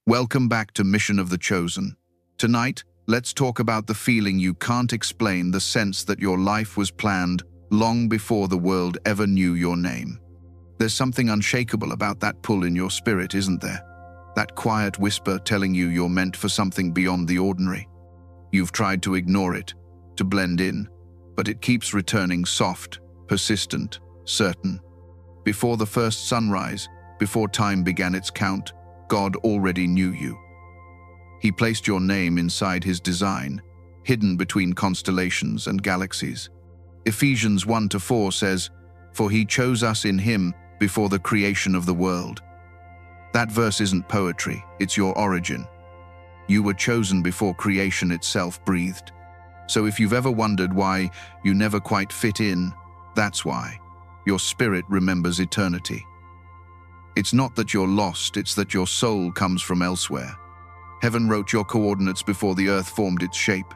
Welcome back to Mission of the Chosen. Tonight, let's talk about the feeling you can't explain, the sense that your life was planned long before the world ever knew your name. There's something unshakable about that pull in your spirit, isn't there? That quiet whisper telling you you're meant for something beyond the ordinary. You've tried to ignore it, to blend in, but it keeps returning, soft, persistent, certain. Before the first sunrise, before time began its count, God already knew you. He placed your name inside His design, hidden between constellations and galaxies. Ephesians 1-4 says, "For He chose us in Him before the creation of the world." That verse isn't poetry, it's your origin. You were chosen before creation itself breathed. So if you've ever wondered why you never quite fit in, that's why. Your spirit remembers eternity. It's not that you're lost, it's that your soul comes from elsewhere. Heaven wrote your coordinates before the earth formed its shape.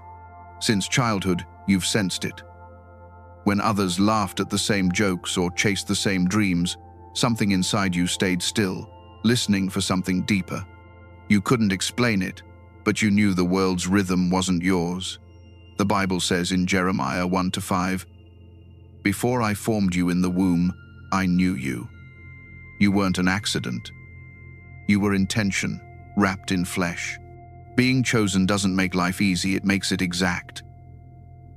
Since childhood, you've sensed it. When others laughed at the same jokes or chased the same dreams, something inside you stayed still, listening for something deeper. You couldn't explain it, but you knew the world's rhythm wasn't yours. The Bible says in Jeremiah 1-5, "Before I formed you in the womb, I knew you." You weren't an accident. You were intention, wrapped in flesh. Being chosen doesn't make life easy, it makes it exact.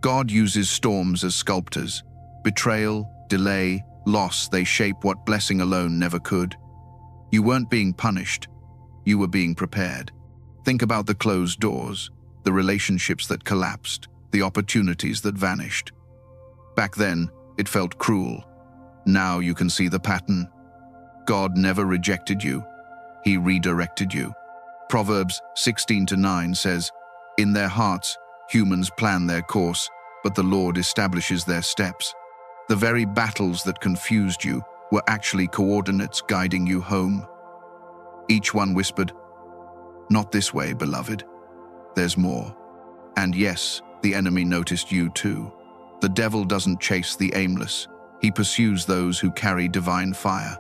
God uses storms as sculptors. Betrayal, delay, loss, they shape what blessing alone never could. You weren't being punished. You were being prepared. Think about the closed doors, the relationships that collapsed, the opportunities that vanished. Back then, it felt cruel. Now you can see the pattern. God never rejected you. He redirected you. Proverbs 16-9 says, "In their hearts, humans plan their course, but the Lord establishes their steps." The very battles that confused you were actually coordinates guiding you home. Each one whispered, "Not this way, beloved. There's more." And yes, the enemy noticed you too. The devil doesn't chase the aimless. He pursues those who carry divine fire.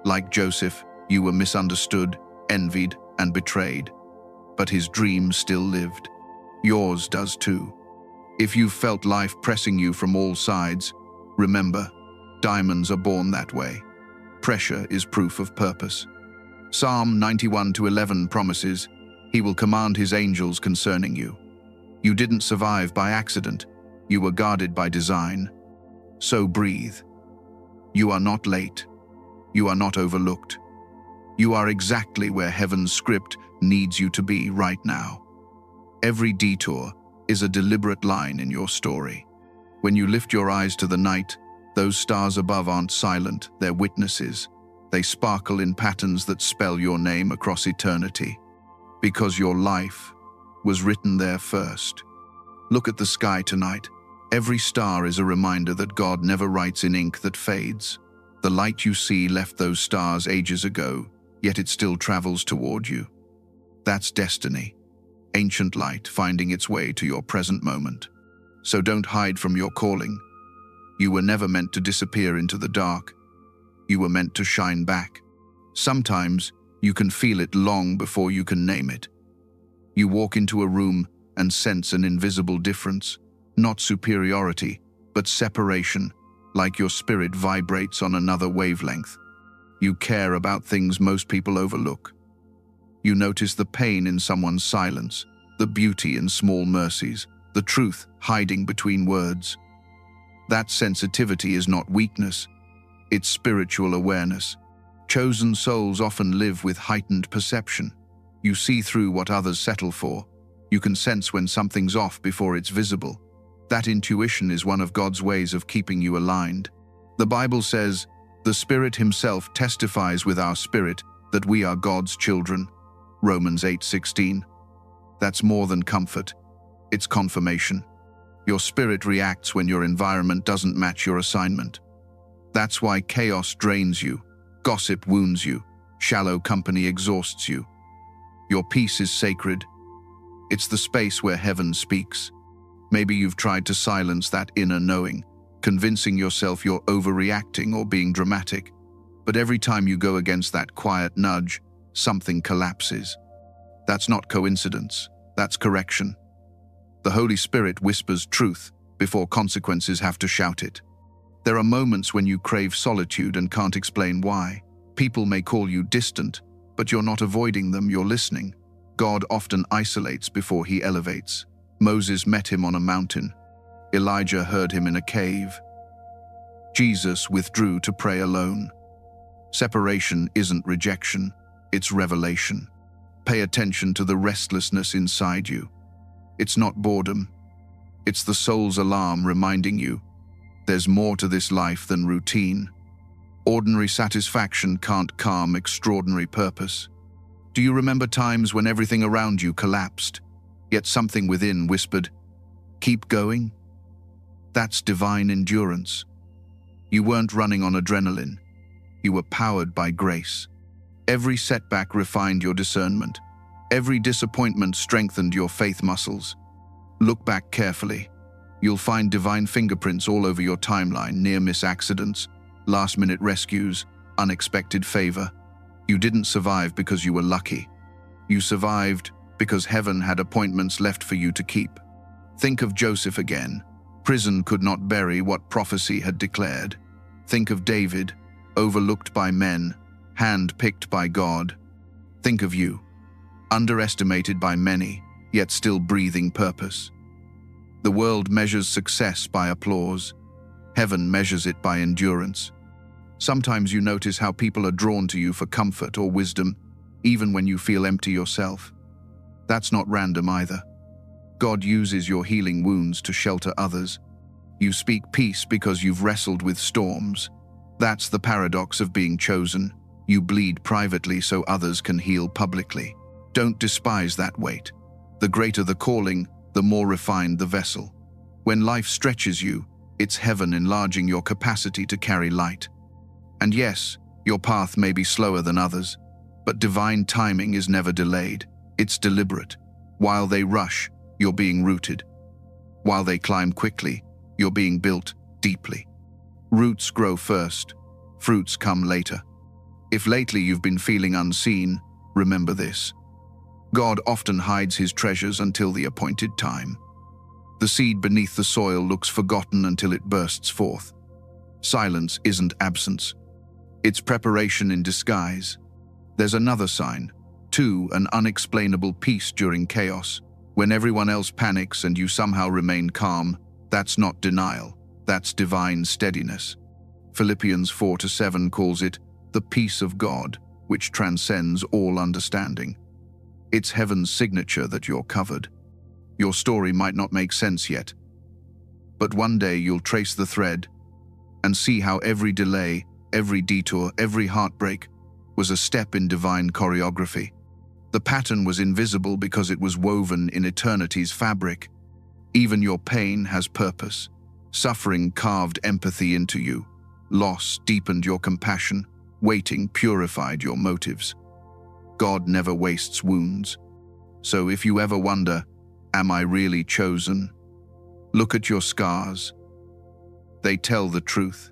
Like Joseph, you were misunderstood, envied, and betrayed. But his dream still lived. Yours does too. If you've felt life pressing you from all sides, remember, diamonds are born that way. Pressure is proof of purpose. Psalm 91-11 promises, "He will command His angels concerning you." You didn't survive by accident. You were guarded by design. So breathe. You are not late. You are not overlooked. You are exactly where heaven's script needs you to be right now. Every detour is a deliberate line in your story. When you lift your eyes to the night, those stars above aren't silent, they're witnesses. They sparkle in patterns that spell your name across eternity. Because your life was written there first. Look at the sky tonight. Every star is a reminder that God never writes in ink that fades. The light you see left those stars ages ago, yet it still travels toward you. That's destiny. Ancient light finding its way to your present moment. So don't hide from your calling. You were never meant to disappear into the dark. You were meant to shine back. Sometimes you can feel it long before you can name it. You walk into a room and sense an invisible difference, not superiority, but separation, like your spirit vibrates on another wavelength. You care about things most people overlook. You notice the pain in someone's silence, the beauty in small mercies, the truth hiding between words. That sensitivity is not weakness, it's spiritual awareness. Chosen souls often live with heightened perception. You see through what others settle for. You can sense when something's off before it's visible. That intuition is one of God's ways of keeping you aligned. The Bible says, "The Spirit Himself testifies with our spirit that we are God's children." Romans 8:16. That's more than comfort. It's confirmation. Your spirit reacts when your environment doesn't match your assignment. That's why chaos drains you, gossip wounds you, shallow company exhausts you. Your peace is sacred. It's the space where heaven speaks. Maybe you've tried to silence that inner knowing, convincing yourself you're overreacting or being dramatic. But every time you go against that quiet nudge, something collapses. That's not coincidence, that's correction. The Holy Spirit whispers truth before consequences have to shout it. There are moments when you crave solitude and can't explain why. People may call you distant, but you're not avoiding them, you're listening. God often isolates before he elevates. Moses met him on a mountain. Elijah heard him in a cave. Jesus withdrew to pray alone. Separation isn't rejection, it's revelation. Pay attention to the restlessness inside you. It's not boredom. It's the soul's alarm reminding you there's more to this life than routine. Ordinary satisfaction can't calm extraordinary purpose. Do you remember times when everything around you collapsed, yet something within whispered, "Keep going"? That's divine endurance. You weren't running on adrenaline. You were powered by grace. Every setback refined your discernment. Every disappointment strengthened your faith muscles. Look back carefully. You'll find divine fingerprints all over your timeline: near-miss accidents, last-minute rescues, unexpected favor. You didn't survive because you were lucky. You survived because heaven had appointments left for you to keep. Think of Joseph again. Prison could not bury what prophecy had declared. Think of David, overlooked by men, hand-picked by God. Think of you, underestimated by many, yet still breathing purpose. The world measures success by applause. Heaven measures it by endurance. Sometimes you notice how people are drawn to you for comfort or wisdom, even when you feel empty yourself. That's not random either. God uses your healing wounds to shelter others. You speak peace because you've wrestled with storms. That's the paradox of being chosen. You bleed privately so others can heal publicly. Don't despise that weight. The greater the calling, the more refined the vessel. When life stretches you, it's heaven enlarging your capacity to carry light. And yes, your path may be slower than others, but divine timing is never delayed. It's deliberate. While they rush, you're being rooted. While they climb quickly, you're being built deeply. Roots grow first, fruits come later. If lately you've been feeling unseen, remember this. God often hides his treasures until the appointed time. The seed beneath the soil looks forgotten until it bursts forth. Silence isn't absence. It's preparation in disguise. There's another sign, too, an unexplainable peace during chaos. When everyone else panics and you somehow remain calm, that's not denial, that's divine steadiness. Philippians 4-7 calls it the peace of God, which transcends all understanding. It's heaven's signature that you're covered. Your story might not make sense yet, but one day you'll trace the thread and see how every delay, every detour, every heartbreak was a step in divine choreography. The pattern was invisible because it was woven in eternity's fabric. Even your pain has purpose. Suffering carved empathy into you. Loss deepened your compassion. Waiting purified your motives. God never wastes wounds. So if you ever wonder, am I really chosen? Look at your scars. They tell the truth.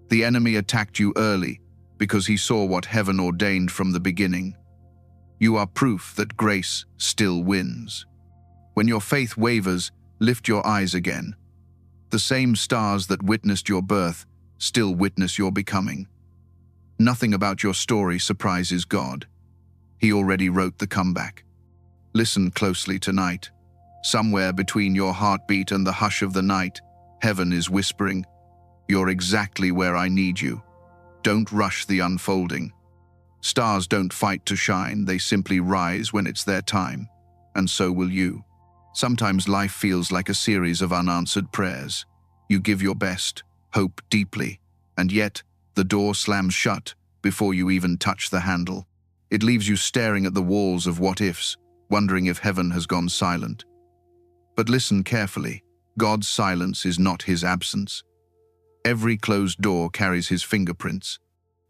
The enemy attacked you early because he saw what heaven ordained from the beginning. You are proof that grace still wins. When your faith wavers, lift your eyes again. The same stars that witnessed your birth still witness your becoming. Nothing about your story surprises God. He already wrote the comeback. Listen closely tonight. Somewhere between your heartbeat and the hush of the night, heaven is whispering, "You're exactly where I need you." Don't rush the unfolding. Stars don't fight to shine, they simply rise when it's their time. And so will you. Sometimes life feels like a series of unanswered prayers. You give your best, hope deeply, and yet the door slams shut before you even touch the handle. It leaves you staring at the walls of what-ifs, wondering if heaven has gone silent. But listen carefully. God's silence is not his absence. Every closed door carries his fingerprints.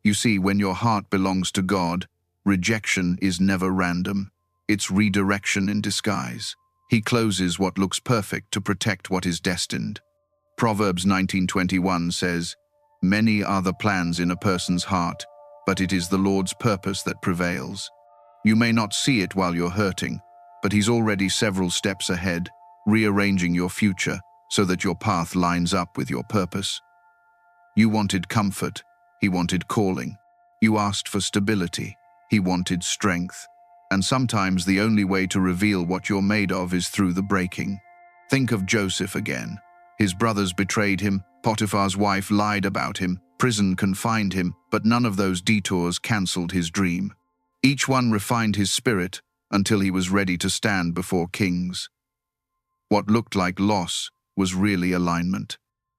You see, when your heart belongs to God, rejection is never random. It's redirection in disguise. He closes what looks perfect to protect what is destined. Proverbs 19:21 says, "Many are the plans in a person's heart, but it is the Lord's purpose that prevails. You may not see it while you're hurting, but He's already several steps ahead, rearranging your future so that your path lines up with your purpose. You wanted comfort, He wanted calling. You asked for stability, He wanted strength. And sometimes the only way to reveal what you're made of is through the breaking. Think of Joseph again. His brothers betrayed him, Potiphar's wife lied about him, prison confined him, but none of those detours cancelled his dream. Each one refined his spirit until he was ready to stand before kings. What looked like loss was really alignment.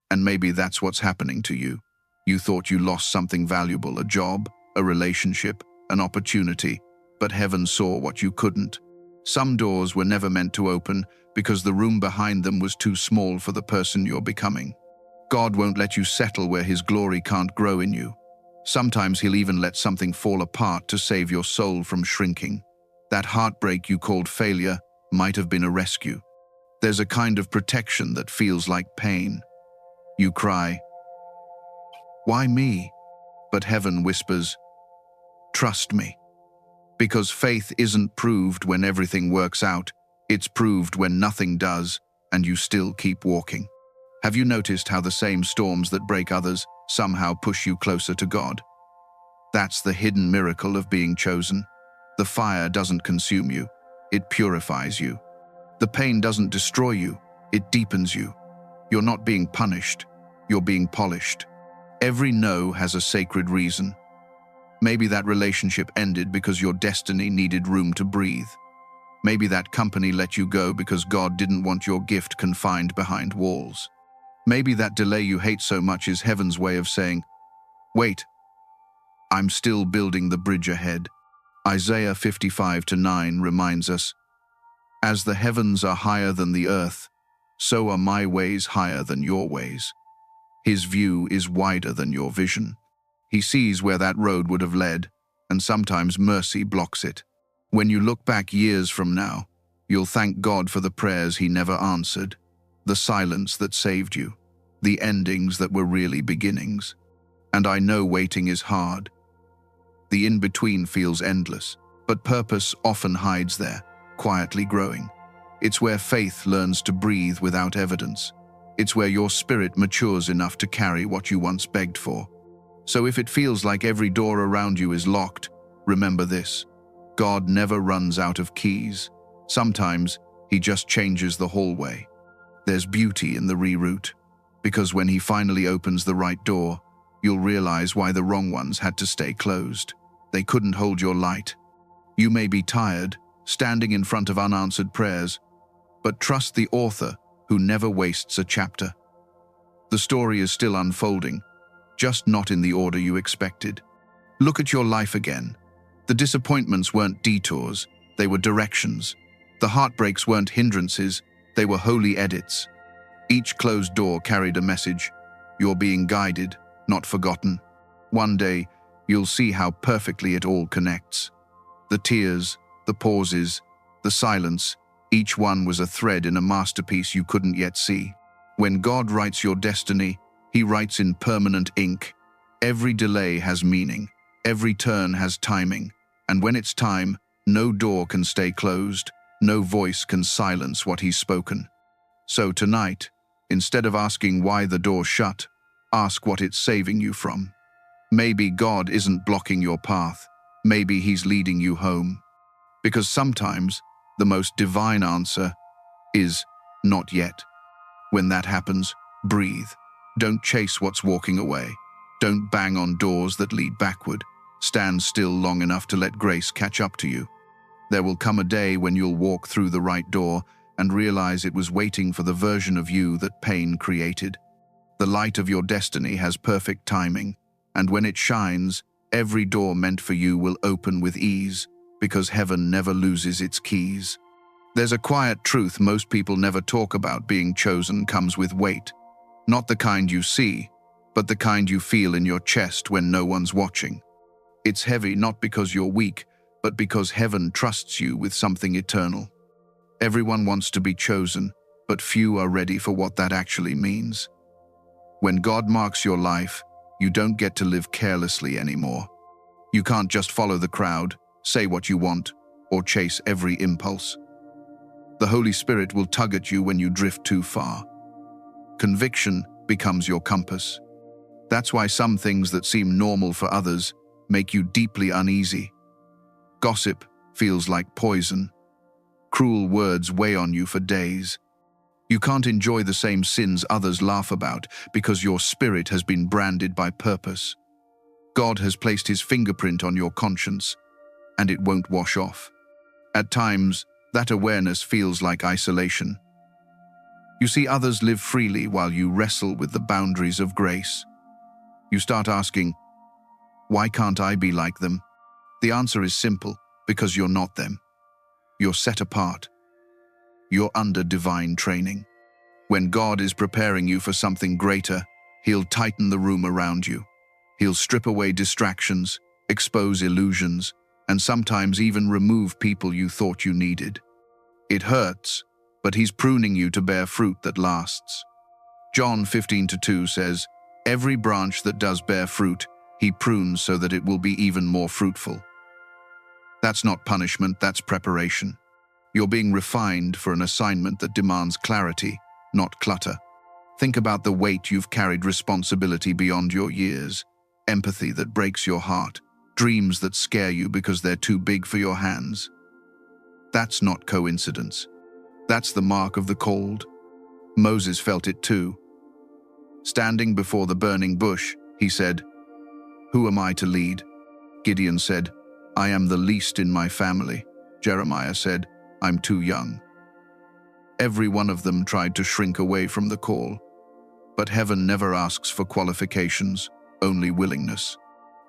And maybe that's what's happening to you. You thought you lost something valuable, a job, a relationship, an opportunity, but heaven saw what you couldn't. Some doors were never meant to open because the room behind them was too small for the person you're becoming. God won't let you settle where His glory can't grow in you. Sometimes He'll even let something fall apart to save your soul from shrinking. That heartbreak you called failure might have been a rescue. There's a kind of protection that feels like pain. You cry, "Why me?" But heaven whispers, "Trust me." Because faith isn't proved when everything works out, it's proved when nothing does, and you still keep walking. Have you noticed how the same storms that break others somehow push you closer to God? That's the hidden miracle of being chosen. The fire doesn't consume you, it purifies you. The pain doesn't destroy you, it deepens you. You're not being punished, you're being polished. Every no has a sacred reason. Maybe that relationship ended because your destiny needed room to breathe. Maybe that company let you go because God didn't want your gift confined behind walls. Maybe that delay you hate so much is heaven's way of saying, "Wait, I'm still building the bridge ahead." Isaiah 55:9 reminds us, "As the heavens are higher than the earth, so are my ways higher than your ways." His view is wider than your vision. He sees where that road would have led, and sometimes mercy blocks it. When you look back years from now, you'll thank God for the prayers He never answered, the silence that saved you, the endings that were really beginnings. And I know waiting is hard. The in-between feels endless, but purpose often hides there, quietly growing. It's where faith learns to breathe without evidence. It's where your spirit matures enough to carry what you once begged for. So if it feels like every door around you is locked, remember this: God never runs out of keys. Sometimes He just changes the hallway. There's beauty in the reroute, because when He finally opens the right door, you'll realize why the wrong ones had to stay closed. They couldn't hold your light. You may be tired, standing in front of unanswered prayers, but trust the author who never wastes a chapter. The story is still unfolding, just not in the order you expected. Look at your life again. The disappointments weren't detours, they were directions. The heartbreaks weren't hindrances, they were holy edits. Each closed door carried a message. You're being guided, not forgotten. One day, you'll see how perfectly it all connects. The tears, the pauses, the silence, each one was a thread in a masterpiece you couldn't yet see. When God writes your destiny, He writes in permanent ink. Every delay has meaning, every turn has timing, and when it's time, no door can stay closed, no voice can silence what He's spoken. So tonight, instead of asking why the door's shut, ask what it's saving you from. Maybe God isn't blocking your path, maybe He's leading you home. Because sometimes, the most divine answer is not yet. When that happens, breathe. Don't chase what's walking away. Don't bang on doors that lead backward. Stand still long enough to let grace catch up to you. There will come a day when you'll walk through the right door and realize it was waiting for the version of you that pain created. The light of your destiny has perfect timing, and when it shines, every door meant for you will open with ease, because heaven never loses its keys. There's a quiet truth most people never talk about. Being chosen comes with weight. Not the kind you see, but the kind you feel in your chest when no one's watching. It's heavy not because you're weak, but because heaven trusts you with something eternal. Everyone wants to be chosen, but few are ready for what that actually means. When God marks your life, you don't get to live carelessly anymore. You can't just follow the crowd, say what you want, or chase every impulse. The Holy Spirit will tug at you when you drift too far. Conviction becomes your compass. That's why some things that seem normal for others make you deeply uneasy. Gossip feels like poison. Cruel words weigh on you for days. You can't enjoy the same sins others laugh about because your spirit has been branded by purpose. God has placed his fingerprint on your conscience, and it won't wash off. At times, that awareness feels like isolation. You see others live freely while you wrestle with the boundaries of grace. You start asking, why can't I be like them? The answer is simple, because you're not them. You're set apart. You're under divine training. When God is preparing you for something greater, he'll tighten the room around you. He'll strip away distractions, expose illusions, and sometimes even remove people you thought you needed. It hurts, but he's pruning you to bear fruit that lasts. John 15:2 says, "Every branch that does bear fruit, he prunes so that it will be even more fruitful." That's not punishment, that's preparation. You're being refined for an assignment that demands clarity, not clutter. Think about the weight you've carried, responsibility beyond your years, empathy that breaks your heart, dreams that scare you because they're too big for your hands. That's not coincidence. That's the mark of the called. Moses felt it too. Standing before the burning bush, he said, "Who am I to lead?" Gideon said, "I am the least in my family." Jeremiah said, "I'm too young." Every one of them tried to shrink away from the call. But heaven never asks for qualifications, only willingness.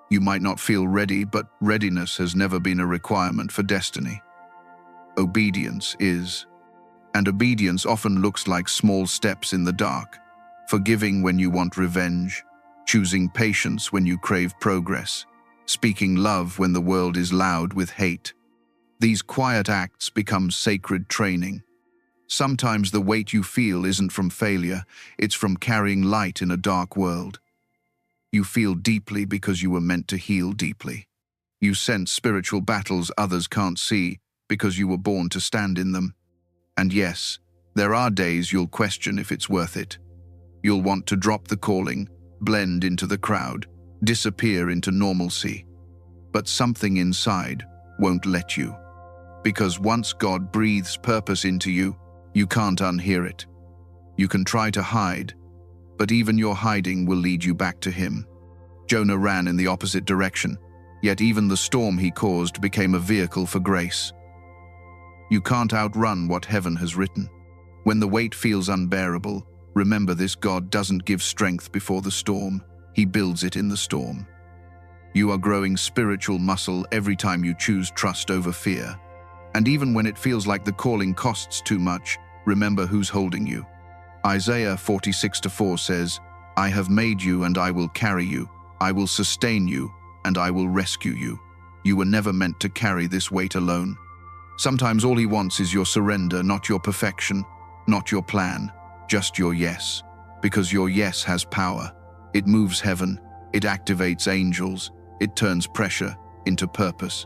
You might not feel ready, but readiness has never been a requirement for destiny. Obedience is. And obedience often looks like small steps in the dark, forgiving when you want revenge, choosing patience when you crave progress, speaking love when the world is loud with hate. These quiet acts become sacred training. Sometimes the weight you feel isn't from failure, it's from carrying light in a dark world. You feel deeply because you were meant to heal deeply. You sense spiritual battles others can't see because you were born to stand in them. And yes, there are days you'll question if it's worth it. You'll want to drop the calling, blend into the crowd, disappear into normalcy. But something inside won't let you. Because once God breathes purpose into you, you can't unhear it. You can try to hide, but even your hiding will lead you back to him. Jonah ran in the opposite direction, yet even the storm he caused became a vehicle for grace. You can't outrun what heaven has written. When the weight feels unbearable, remember this: God doesn't give strength before the storm, he builds it in the storm. You are growing spiritual muscle every time you choose trust over fear. And even when it feels like the calling costs too much, remember who's holding you. Isaiah 46:4 says, "I have made you and I will carry you. I will sustain you and I will rescue you." You were never meant to carry this weight alone. Sometimes all he wants is your surrender, not your perfection, not your plan, just your yes. Because your yes has power. It moves heaven, it activates angels, it turns pressure into purpose.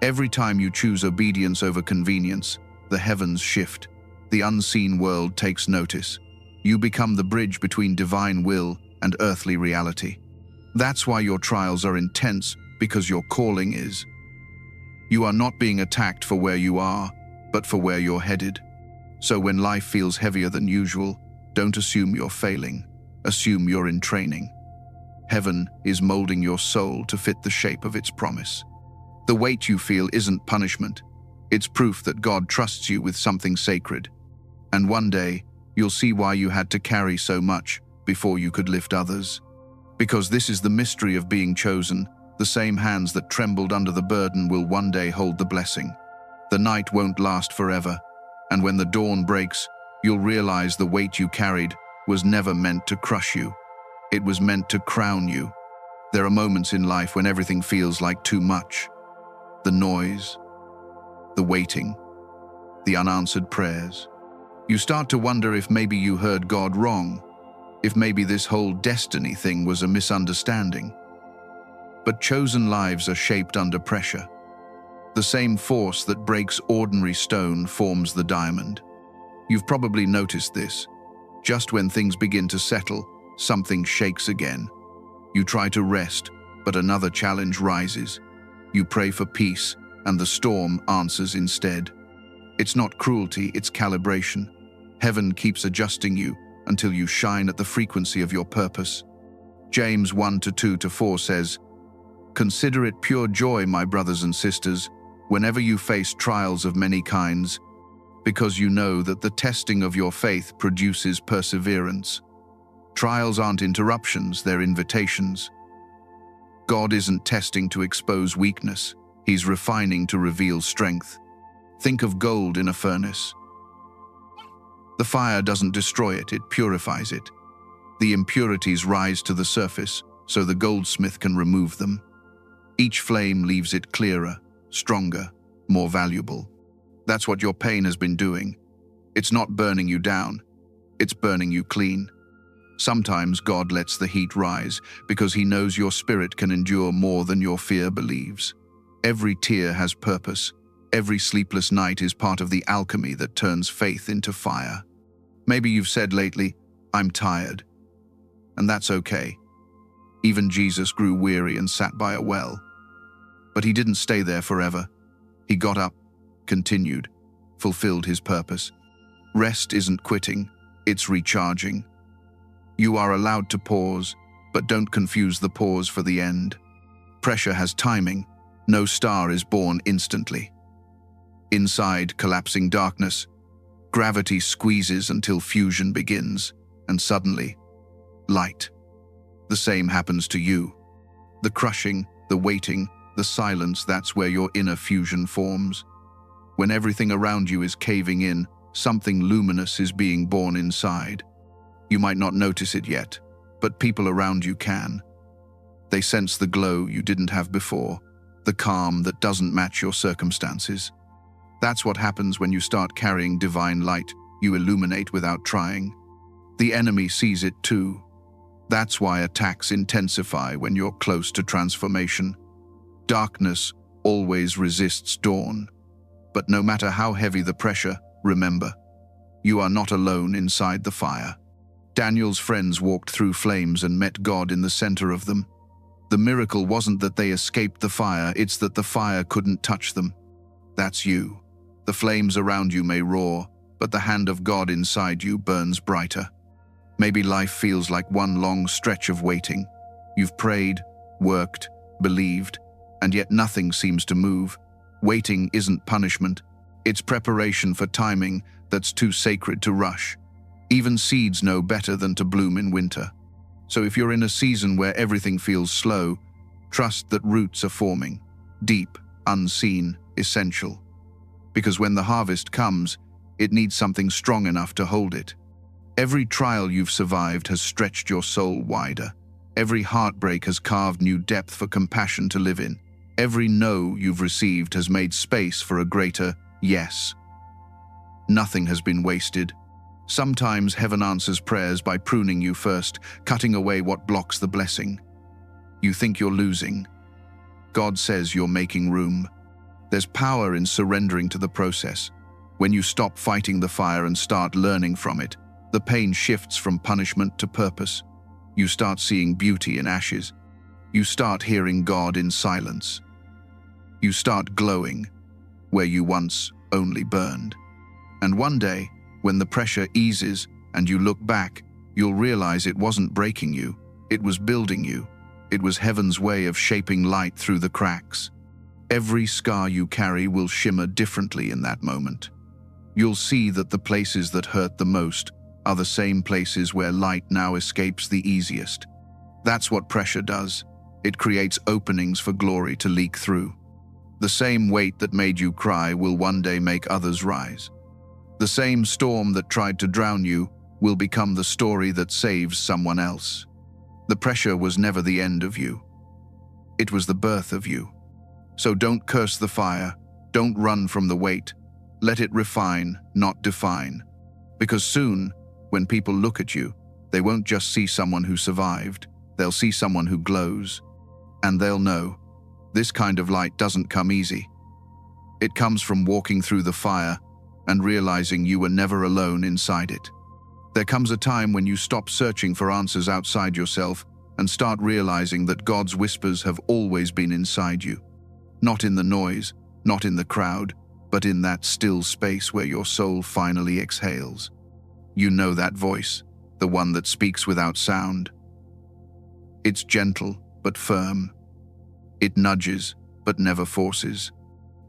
Every time you choose obedience over convenience, the heavens shift. The unseen world takes notice. You become the bridge between divine will and earthly reality. That's why your trials are intense, because your calling is. You are not being attacked for where you are, but for where you're headed. So when life feels heavier than usual, don't assume you're failing. Assume you're in training. Heaven is molding your soul to fit the shape of its promise. The weight you feel isn't punishment. It's proof that God trusts you with something sacred. And one day, you'll see why you had to carry so much before you could lift others. Because this is the mystery of being chosen. The same hands that trembled under the burden will one day hold the blessing. The night won't last forever, and when the dawn breaks, you'll realize the weight you carried was never meant to crush you. It was meant to crown you. There are moments in life when everything feels like too much. The noise, the waiting, the unanswered prayers. You start to wonder if maybe you heard God wrong, if maybe this whole destiny thing was a misunderstanding. But chosen lives are shaped under pressure. The same force that breaks ordinary stone forms the diamond. You've probably noticed this. Just when things begin to settle, something shakes again. You try to rest, but another challenge rises. You pray for peace, and the storm answers instead. It's not cruelty, it's calibration. Heaven keeps adjusting you until you shine at the frequency of your purpose. James 1:2-4 says, "Consider it pure joy, my brothers and sisters, whenever you face trials of many kinds, because you know that the testing of your faith produces perseverance." Trials aren't interruptions, they're invitations. God isn't testing to expose weakness, He's refining to reveal strength. Think of gold in a furnace. The fire doesn't destroy it, it purifies it. The impurities rise to the surface, so the goldsmith can remove them. Each flame leaves it clearer, stronger, more valuable. That's what your pain has been doing. It's not burning you down, it's burning you clean. Sometimes God lets the heat rise because He knows your spirit can endure more than your fear believes. Every tear has purpose. Every sleepless night is part of the alchemy that turns faith into fire. Maybe you've said lately, "I'm tired." And that's okay. Even Jesus grew weary and sat by a well. But He didn't stay there forever. He got up, continued, fulfilled His purpose. Rest isn't quitting, it's recharging. You are allowed to pause, but don't confuse the pause for the end. Pressure has timing. No star is born instantly. Inside collapsing darkness, gravity squeezes until fusion begins, and suddenly, light. The same happens to you. The crushing, the waiting, the silence, that's where your inner fusion forms. When everything around you is caving in, something luminous is being born inside. You might not notice it yet, but people around you can. They sense the glow you didn't have before, the calm that doesn't match your circumstances. That's what happens when you start carrying divine light. You illuminate without trying. The enemy sees it too. That's why attacks intensify when you're close to transformation. Darkness always resists dawn. But no matter how heavy the pressure, remember, you are not alone inside the fire. Daniel's friends walked through flames and met God in the center of them. The miracle wasn't that they escaped the fire, it's that the fire couldn't touch them. That's you. The flames around you may roar, but the hand of God inside you burns brighter. Maybe life feels like one long stretch of waiting. You've prayed, worked, believed, and yet nothing seems to move. Waiting isn't punishment. It's preparation for timing that's too sacred to rush. Even seeds know better than to bloom in winter. So if you're in a season where everything feels slow, trust that roots are forming. Deep, unseen, essential. Because when the harvest comes, it needs something strong enough to hold it. Every trial you've survived has stretched your soul wider. Every heartbreak has carved new depth for compassion to live in. Every no you've received has made space for a greater yes. Nothing has been wasted. Sometimes heaven answers prayers by pruning you first, cutting away what blocks the blessing. You think you're losing. God says you're making room. There's power in surrendering to the process. When you stop fighting the fire and start learning from it, the pain shifts from punishment to purpose. You start seeing beauty in ashes. You start hearing God in silence. You start glowing where you once only burned. And one day, when the pressure eases and you look back, you'll realize it wasn't breaking you, it was building you. It was heaven's way of shaping light through the cracks. Every scar you carry will shimmer differently in that moment. You'll see that the places that hurt the most are the same places where light now escapes the easiest. That's what pressure does. It creates openings for glory to leak through. The same weight that made you cry will one day make others rise. The same storm that tried to drown you will become the story that saves someone else. The pressure was never the end of you. It was the birth of you. So don't curse the fire. Don't run from the weight. Let it refine, not define. Because soon, when people look at you, they won't just see someone who survived. They'll see someone who glows. And they'll know, this kind of light doesn't come easy. It comes from walking through the fire and realizing you were never alone inside it. There comes a time when you stop searching for answers outside yourself and start realizing that God's whispers have always been inside you. Not in the noise, not in the crowd, but in that still space where your soul finally exhales. You know that voice, the one that speaks without sound. It's gentle but firm. It nudges but never forces.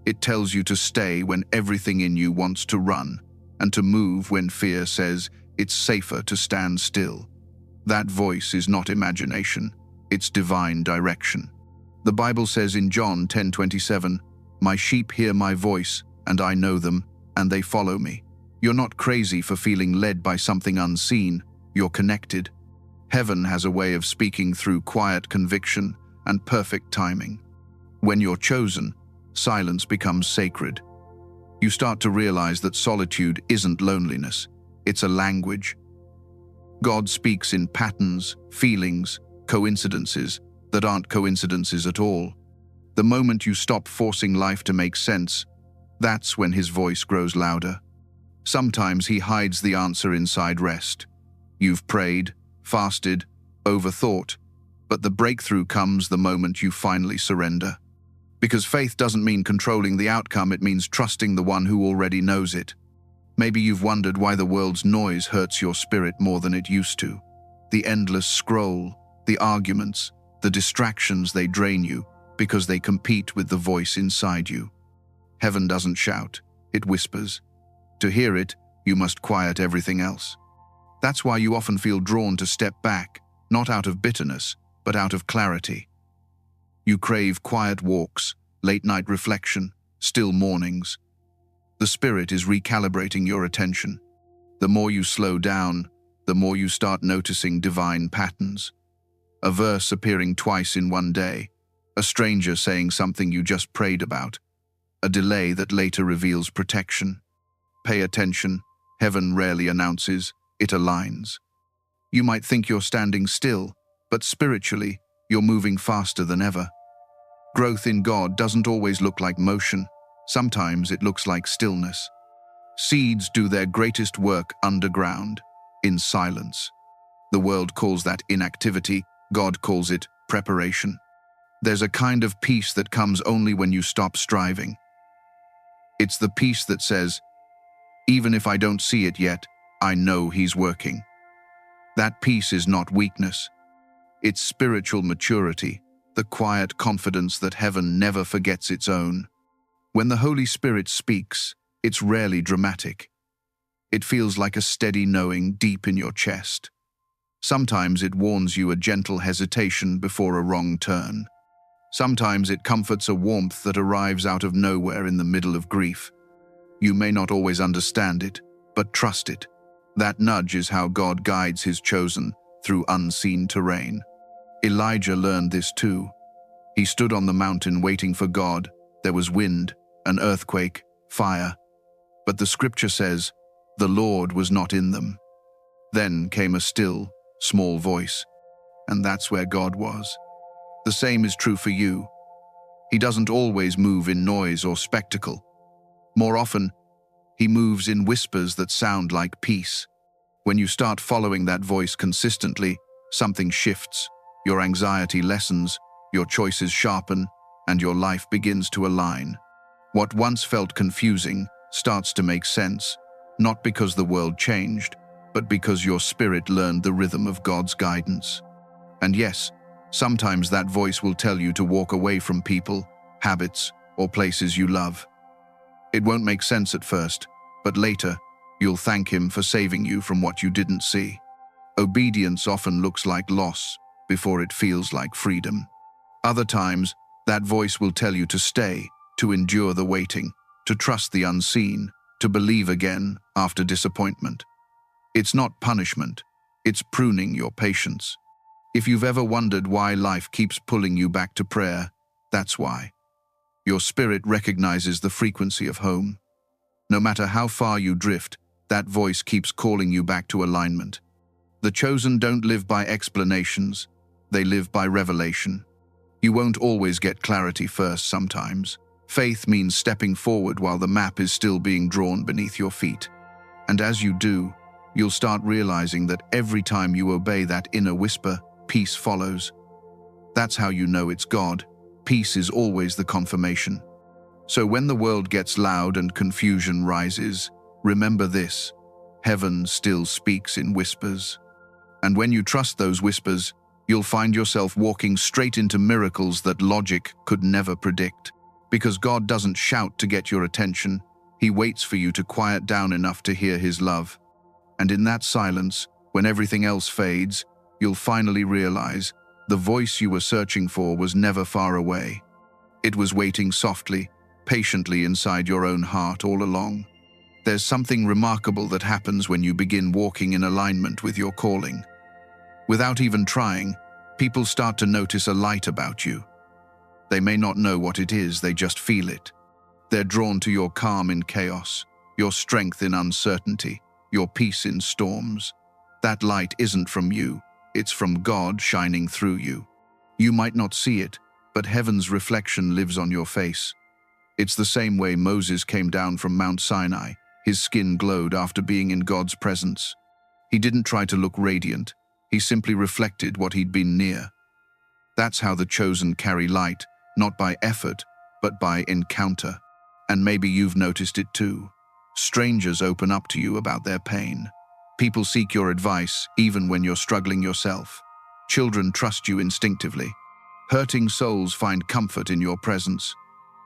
It tells you to stay when everything in you wants to run, and to move when fear says it's safer to stand still. That voice is not imagination, it's divine direction. The Bible says in John 10:27, "My sheep hear my voice, and I know them, and they follow me." You're not crazy for feeling led by something unseen, you're connected. Heaven has a way of speaking through quiet conviction and perfect timing. When you're chosen, silence becomes sacred. You start to realize that solitude isn't loneliness, it's a language. God speaks in patterns, feelings, coincidences that aren't coincidences at all. The moment you stop forcing life to make sense, that's when his voice grows louder. Sometimes he hides the answer inside rest. You've prayed, fasted, overthought, but the breakthrough comes the moment you finally surrender. Because faith doesn't mean controlling the outcome, it means trusting the one who already knows it. Maybe you've wondered why the world's noise hurts your spirit more than it used to. The endless scroll, the arguments, the distractions, they drain you because they compete with the voice inside you. Heaven doesn't shout, it whispers. To hear it, you must quiet everything else. That's why you often feel drawn to step back, not out of bitterness, but out of clarity. You crave quiet walks, late-night reflection, still mornings. The Spirit is recalibrating your attention. The more you slow down, the more you start noticing divine patterns. A verse appearing twice in one day, a stranger saying something you just prayed about, a delay that later reveals protection. Pay attention, heaven rarely announces, it aligns. You might think you're standing still, but spiritually, you're moving faster than ever. Growth in God doesn't always look like motion. Sometimes it looks like stillness. Seeds do their greatest work underground, in silence. The world calls that inactivity, God calls it preparation. There's a kind of peace that comes only when you stop striving. It's the peace that says, even if I don't see it yet, I know He's working. That peace is not weakness. It's spiritual maturity, the quiet confidence that heaven never forgets its own. When the Holy Spirit speaks, it's rarely dramatic. It feels like a steady knowing deep in your chest. Sometimes it warns you a gentle hesitation before a wrong turn. Sometimes it comforts a warmth that arrives out of nowhere in the middle of grief. You may not always understand it, but trust it. That nudge is how God guides His chosen through unseen terrain. Elijah learned this too. He stood on the mountain waiting for God. There was wind, an earthquake, fire. But the scripture says, the Lord was not in them. Then came a still, small voice, and that's where God was. The same is true for you. He doesn't always move in noise or spectacle. More often, He moves in whispers that sound like peace. When you start following that voice consistently, something shifts. Your anxiety lessens, your choices sharpen, and your life begins to align. What once felt confusing starts to make sense, not because the world changed, but because your spirit learned the rhythm of God's guidance. And yes, sometimes that voice will tell you to walk away from people, habits, or places you love. It won't make sense at first, but later, you'll thank Him for saving you from what you didn't see. Obedience often looks like loss before it feels like freedom. Other times, that voice will tell you to stay, to endure the waiting, to trust the unseen, to believe again after disappointment. It's not punishment, it's pruning your patience. If you've ever wondered why life keeps pulling you back to prayer, that's why. Your spirit recognizes the frequency of home. No matter how far you drift, that voice keeps calling you back to alignment. The chosen don't live by explanations, they live by revelation. You won't always get clarity first sometimes. Faith means stepping forward while the map is still being drawn beneath your feet. And as you do, you'll start realizing that every time you obey that inner whisper, peace follows. That's how you know it's God. Peace is always the confirmation. So when the world gets loud and confusion rises, remember this: heaven still speaks in whispers. And when you trust those whispers, you'll find yourself walking straight into miracles that logic could never predict. Because God doesn't shout to get your attention, He waits for you to quiet down enough to hear His love. And in that silence, when everything else fades, you'll finally realize the voice you were searching for was never far away. It was waiting softly, patiently inside your own heart all along. There's something remarkable that happens when you begin walking in alignment with your calling. Without even trying, people start to notice a light about you. They may not know what it is, they just feel it. They're drawn to your calm in chaos, your strength in uncertainty, your peace in storms. That light isn't from you, it's from God shining through you. You might not see it, but heaven's reflection lives on your face. It's the same way Moses came down from Mount Sinai. His skin glowed after being in God's presence. He didn't try to look radiant, he simply reflected what he'd been near. That's how the chosen carry light, not by effort, but by encounter. And maybe you've noticed it too. Strangers open up to you about their pain. People seek your advice, even when you're struggling yourself. Children trust you instinctively. Hurting souls find comfort in your presence.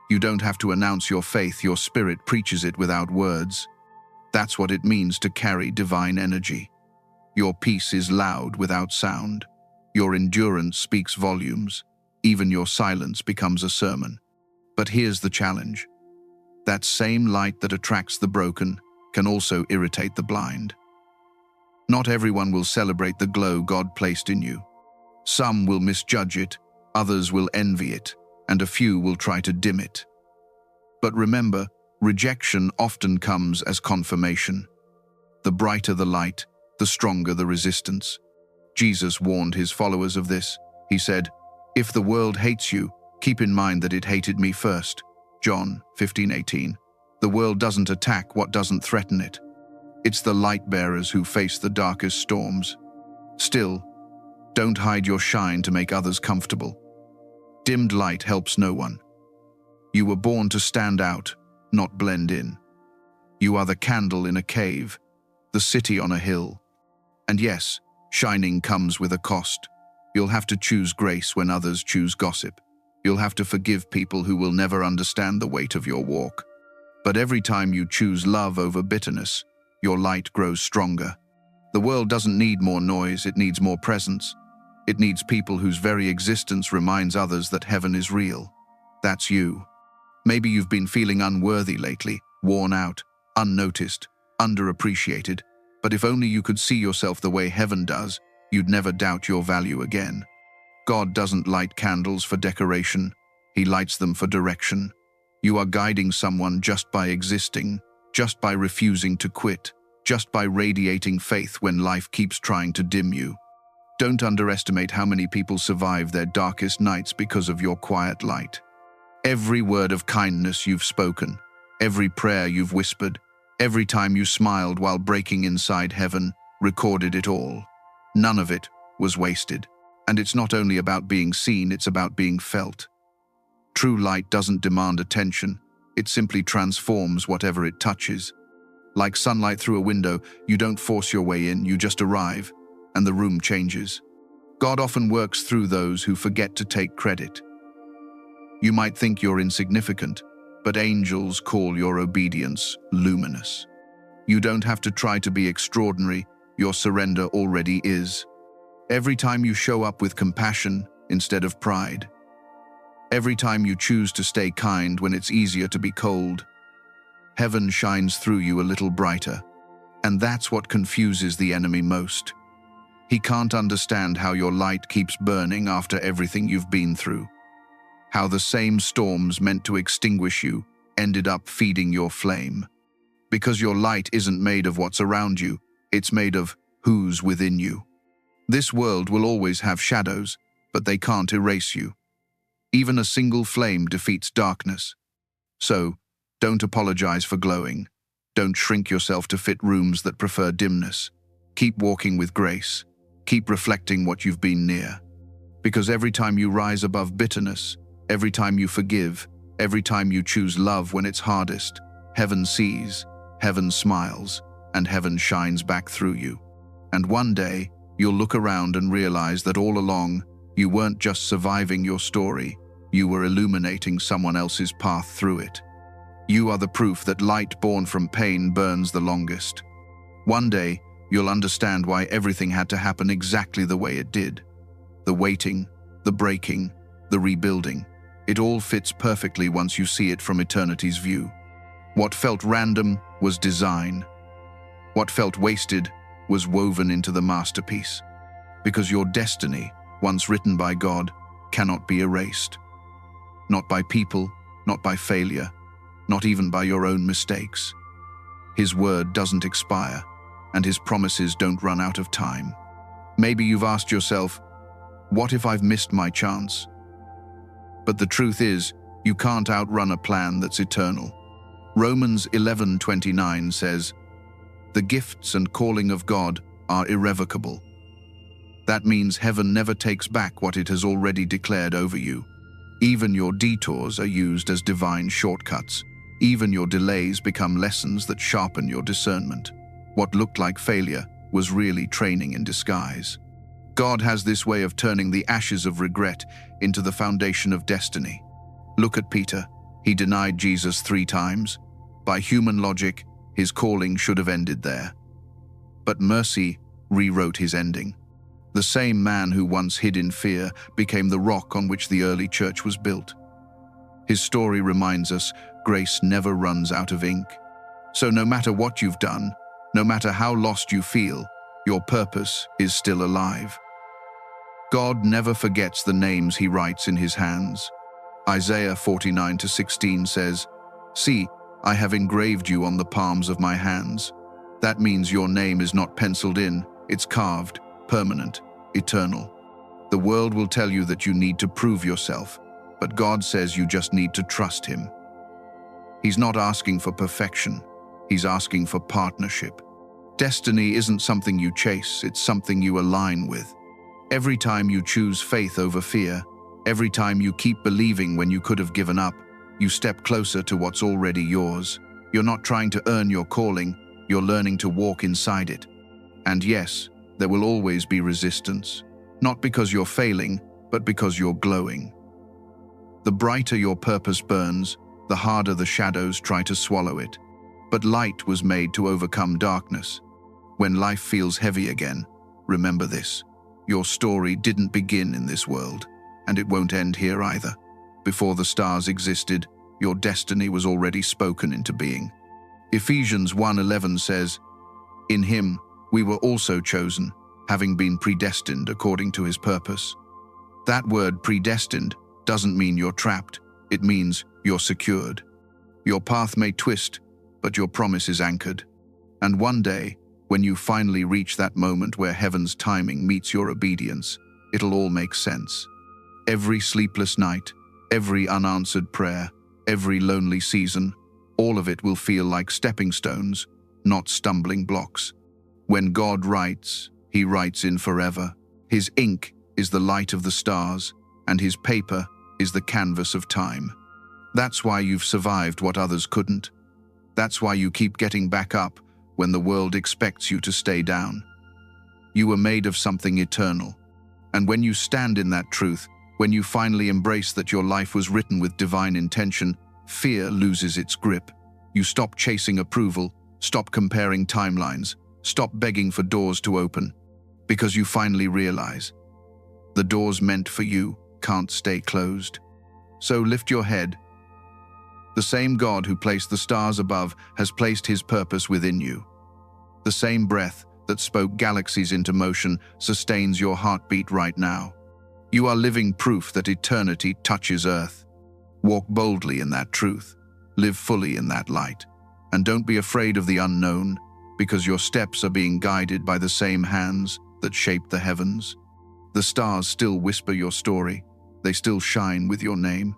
You don't have to announce your faith, your spirit preaches it without words. That's what it means to carry divine energy. Your peace is loud without sound. Your endurance speaks volumes. Even your silence becomes a sermon. But here's the challenge. That same light that attracts the broken can also irritate the blind. Not everyone will celebrate the glow God placed in you. Some will misjudge it, others will envy it, and a few will try to dim it. But remember, rejection often comes as confirmation. The brighter the light, the stronger the resistance. Jesus warned his followers of this. He said, "If the world hates you, keep in mind that it hated me first." John 15:18. The world doesn't attack what doesn't threaten it. It's the light bearers who face the darkest storms. Still, don't hide your shine to make others comfortable. Dimmed light helps no one. You were born to stand out, not blend in. You are the candle in a cave, the city on a hill. And yes, shining comes with a cost. You'll have to choose grace when others choose gossip. You'll have to forgive people who will never understand the weight of your walk. But every time you choose love over bitterness, your light grows stronger. The world doesn't need more noise, it needs more presence. It needs people whose very existence reminds others that heaven is real. That's you. Maybe you've been feeling unworthy lately, worn out, unnoticed, underappreciated. But if only you could see yourself the way heaven does, you'd never doubt your value again. God doesn't light candles for decoration, He lights them for direction. You are guiding someone just by existing, just by refusing to quit, just by radiating faith when life keeps trying to dim you. Don't underestimate how many people survive their darkest nights because of your quiet light. Every word of kindness you've spoken, every prayer you've whispered, every time you smiled while breaking inside heaven, recorded it all. None of it was wasted. And it's not only about being seen, it's about being felt. True light doesn't demand attention, it simply transforms whatever it touches. Like sunlight through a window, you don't force your way in, you just arrive, and the room changes. God often works through those who forget to take credit. You might think you're insignificant, but angels call your obedience luminous. You don't have to try to be extraordinary, your surrender already is. Every time you show up with compassion instead of pride. Every time you choose to stay kind when it's easier to be cold. Heaven shines through you a little brighter. And that's what confuses the enemy most. He can't understand how your light keeps burning after everything you've been through. How the same storms meant to extinguish you ended up feeding your flame. Because your light isn't made of what's around you, it's made of who's within you. This world will always have shadows, but they can't erase you. Even a single flame defeats darkness. So, don't apologize for glowing. Don't shrink yourself to fit rooms that prefer dimness. Keep walking with grace. Keep reflecting what you've been near. Because every time you rise above bitterness, every time you forgive, every time you choose love when it's hardest, heaven sees, heaven smiles, and heaven shines back through you. And one day, you'll look around and realize that all along, you weren't just surviving your story, you were illuminating someone else's path through it. You are the proof that light born from pain burns the longest. One day, you'll understand why everything had to happen exactly the way it did. The waiting, the breaking, the rebuilding. It all fits perfectly once you see it from eternity's view. What felt random was design. What felt wasted was woven into the masterpiece. Because your destiny, once written by God, cannot be erased. Not by people, not by failure, not even by your own mistakes. His word doesn't expire, and his promises don't run out of time. Maybe you've asked yourself, what if I've missed my chance? But the truth is, you can't outrun a plan that's eternal. Romans 11:29 says, "The gifts and calling of God are irrevocable." That means heaven never takes back what it has already declared over you. Even your detours are used as divine shortcuts. Even your delays become lessons that sharpen your discernment. What looked like failure was really training in disguise. God has this way of turning the ashes of regret into the foundation of destiny. Look at Peter. He denied Jesus 3 times. By human logic, his calling should have ended there. But mercy rewrote his ending. The same man who once hid in fear became the rock on which the early church was built. His story reminds us grace never runs out of ink. So no matter what you've done, no matter how lost you feel, your purpose is still alive. God never forgets the names he writes in his hands. Isaiah 49:16 says, "See, I have engraved you on the palms of my hands." That means your name is not penciled in, it's carved, permanent, eternal. The world will tell you that you need to prove yourself, but God says you just need to trust him. He's not asking for perfection, he's asking for partnership. Destiny isn't something you chase, it's something you align with. Every time you choose faith over fear, every time you keep believing when you could have given up, you step closer to what's already yours. You're not trying to earn your calling, you're learning to walk inside it. And yes, there will always be resistance, not because you're failing, but because you're glowing. The brighter your purpose burns, the harder the shadows try to swallow it. But light was made to overcome darkness. When life feels heavy again, remember this. Your story didn't begin in this world, and it won't end here either. Before the stars existed, your destiny was already spoken into being. Ephesians 1:11 says, "In him we were also chosen, having been predestined according to his purpose." That word predestined doesn't mean you're trapped, it means you're secured. Your path may twist, but your promise is anchored. And one day, when you finally reach that moment where heaven's timing meets your obedience, it'll all make sense. Every sleepless night, every unanswered prayer, every lonely season, all of it will feel like stepping stones, not stumbling blocks. When God writes, he writes in forever. His ink is the light of the stars, and his paper is the canvas of time. That's why you've survived what others couldn't. That's why you keep getting back up when the world expects you to stay down. You were made of something eternal. And when you stand in that truth, when you finally embrace that your life was written with divine intention, fear loses its grip. You stop chasing approval, stop comparing timelines, stop begging for doors to open, because you finally realize the doors meant for you can't stay closed. So lift your head. The same God who placed the stars above has placed his purpose within you. The same breath that spoke galaxies into motion sustains your heartbeat right now. You are living proof that eternity touches earth. Walk boldly in that truth. Live fully in that light. And don't be afraid of the unknown, because your steps are being guided by the same hands that shaped the heavens. The stars still whisper your story, they still shine with your name.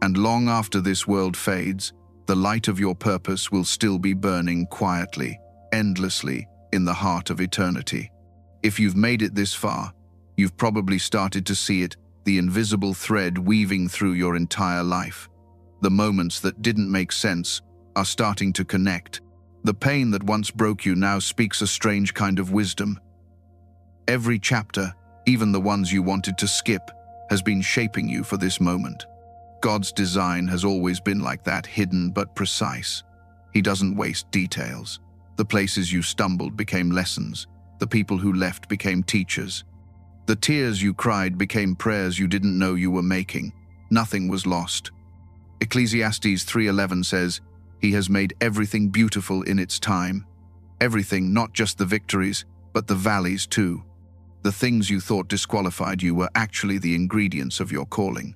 And long after this world fades, the light of your purpose will still be burning quietly, endlessly, in the heart of eternity. If you've made it this far, you've probably started to see it, the invisible thread weaving through your entire life. The moments that didn't make sense are starting to connect. The pain that once broke you now speaks a strange kind of wisdom. Every chapter, even the ones you wanted to skip, has been shaping you for this moment. God's design has always been like that, hidden but precise. He doesn't waste details. The places you stumbled became lessons. The people who left became teachers. The tears you cried became prayers you didn't know you were making. Nothing was lost. Ecclesiastes 3:11 says, "He has made everything beautiful in its time." Everything, not just the victories, but the valleys too. The things you thought disqualified you were actually the ingredients of your calling.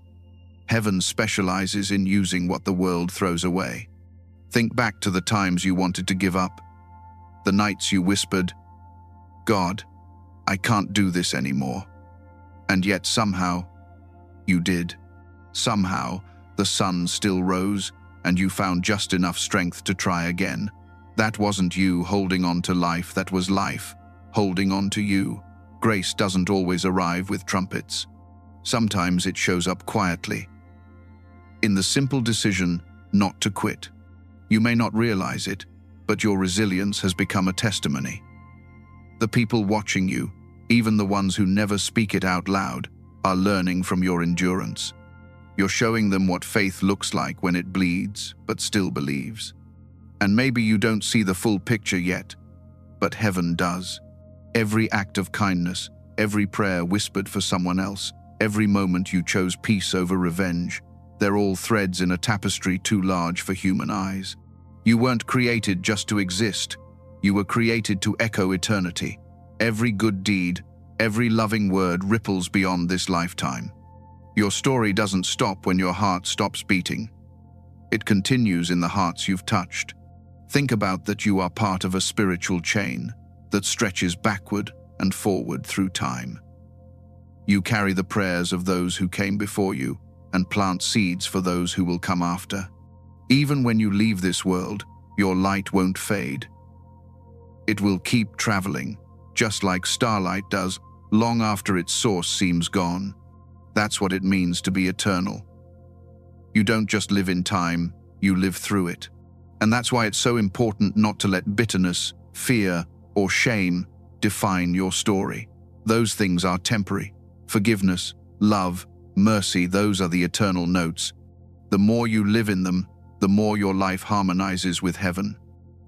Heaven specializes in using what the world throws away. Think back to the times you wanted to give up, the nights you whispered, "God, I can't do this anymore." And yet somehow, you did. Somehow, the sun still rose, and you found just enough strength to try again. That wasn't you holding on to life, that was life holding on to you. Grace doesn't always arrive with trumpets. Sometimes it shows up quietly, in the simple decision not to quit. You may not realize it, but your resilience has become a testimony. The people watching you, even the ones who never speak it out loud, are learning from your endurance. You're showing them what faith looks like when it bleeds, but still believes. And maybe you don't see the full picture yet, but heaven does. Every act of kindness, every prayer whispered for someone else, every moment you chose peace over revenge, they're all threads in a tapestry too large for human eyes. You weren't created just to exist. You were created to echo eternity. Every good deed, every loving word ripples beyond this lifetime. Your story doesn't stop when your heart stops beating. It continues in the hearts you've touched. Think about that you are part of a spiritual chain that stretches backward and forward through time. You carry the prayers of those who came before you and plant seeds for those who will come after. Even when you leave this world, your light won't fade. It will keep traveling, just like starlight does, long after its source seems gone. That's what it means to be eternal. You don't just live in time, you live through it. And that's why it's so important not to let bitterness, fear, or shame define your story. Those things are temporary. Forgiveness, love, mercy, those are the eternal notes. The more you live in them, the more your life harmonizes with heaven.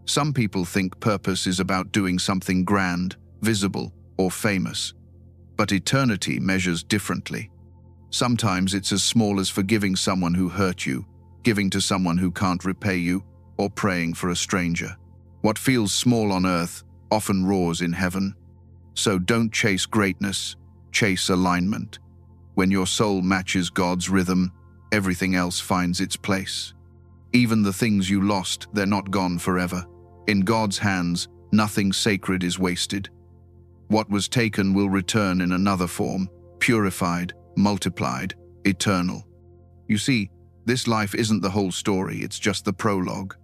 Some people think purpose is about doing something grand, visible, or famous. But eternity measures differently. Sometimes it's as small as forgiving someone who hurt you, giving to someone who can't repay you, or praying for a stranger. What feels small on earth often roars in heaven. So don't chase greatness, chase alignment. When your soul matches God's rhythm, everything else finds its place. Even the things you lost, they're not gone forever. In God's hands, nothing sacred is wasted. What was taken will return in another form, purified, multiplied, eternal. You see, this life isn't the whole story, it's just the prologue.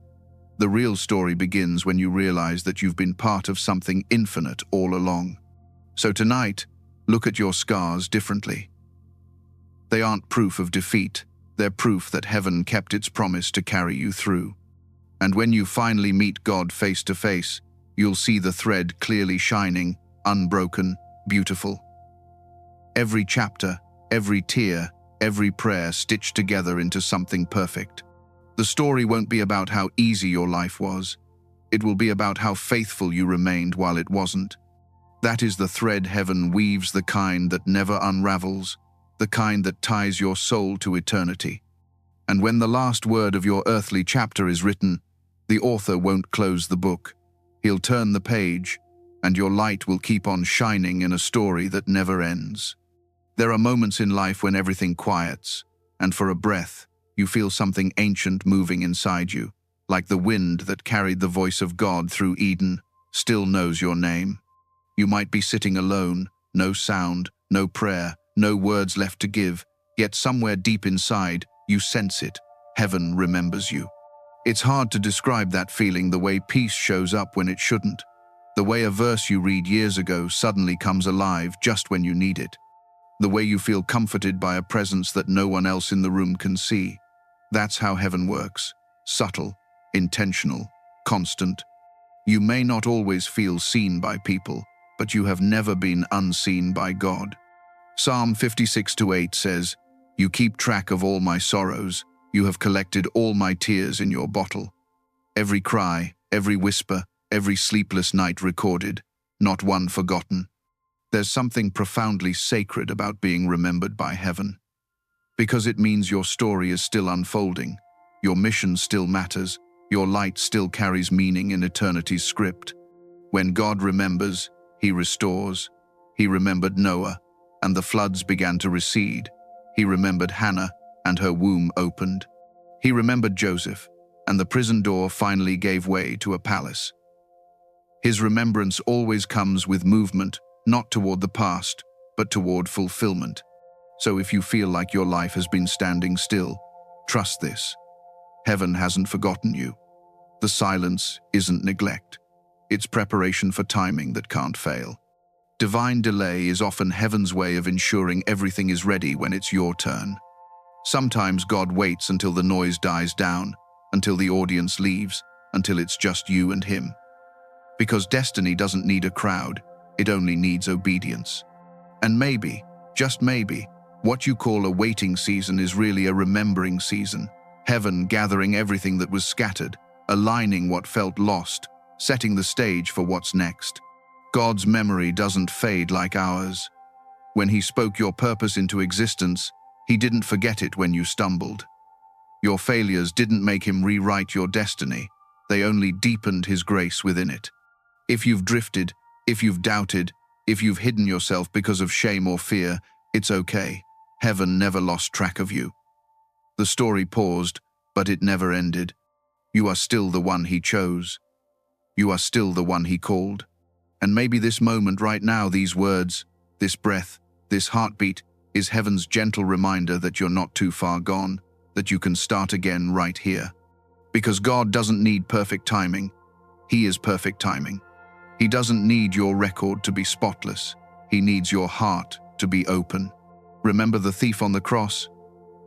The real story begins when you realize that you've been part of something infinite all along. So tonight, look at your scars differently. They aren't proof of defeat, they're proof that heaven kept its promise to carry you through. And when you finally meet God face to face, you'll see the thread clearly shining, unbroken, beautiful. Every chapter, every tear, every prayer stitched together into something perfect. The story won't be about how easy your life was. It will be about how faithful you remained while it wasn't. That is the thread heaven weaves, the kind that never unravels, the kind that ties your soul to eternity. And when the last word of your earthly chapter is written, the author won't close the book. He'll turn the page, and your light will keep on shining in a story that never ends. There are moments in life when everything quiets, and for a breath, you feel something ancient moving inside you, like the wind that carried the voice of God through Eden, still knows your name. You might be sitting alone, no sound, no prayer, no words left to give, Yet somewhere deep inside, you sense it. Heaven remembers you. It's hard to describe that feeling, the way peace shows up when it shouldn't. The way a verse you read years ago suddenly comes alive just when you need it. The way you feel comforted by a presence that no one else in the room can see. That's how heaven works. Subtle, intentional, constant. You may not always feel seen by people, but you have never been unseen by God. Psalm 56:8 says, "You keep track of all my sorrows. You have collected all my tears in your bottle." Every cry, every whisper, every sleepless night recorded, not one forgotten. There's something profoundly sacred about being remembered by heaven. Because it means your story is still unfolding, your mission still matters, your light still carries meaning in eternity's script. When God remembers, He restores. He remembered Noah, and the floods began to recede. He remembered Hannah, and her womb opened. He remembered Joseph, and the prison door finally gave way to a palace. His remembrance always comes with movement, not toward the past, but toward fulfillment. So if you feel like your life has been standing still, trust this. Heaven hasn't forgotten you. The silence isn't neglect. It's preparation for timing that can't fail. Divine delay is often heaven's way of ensuring everything is ready when it's your turn. Sometimes God waits until the noise dies down, until the audience leaves, until it's just you and Him. Because destiny doesn't need a crowd, it only needs obedience. And maybe, just maybe, what you call a waiting season is really a remembering season. Heaven gathering everything that was scattered, aligning what felt lost, setting the stage for what's next. God's memory doesn't fade like ours. When He spoke your purpose into existence, He didn't forget it when you stumbled. Your failures didn't make Him rewrite your destiny. They only deepened His grace within it. If you've drifted, if you've doubted, if you've hidden yourself because of shame or fear, it's okay. Heaven never lost track of you. The story paused, but it never ended. You are still the one He chose. You are still the one He called. And maybe this moment right now, these words, this breath, this heartbeat, is heaven's gentle reminder that you're not too far gone, that you can start again right here. Because God doesn't need perfect timing. He is perfect timing. He doesn't need your record to be spotless. He needs your heart to be open. Remember the thief on the cross?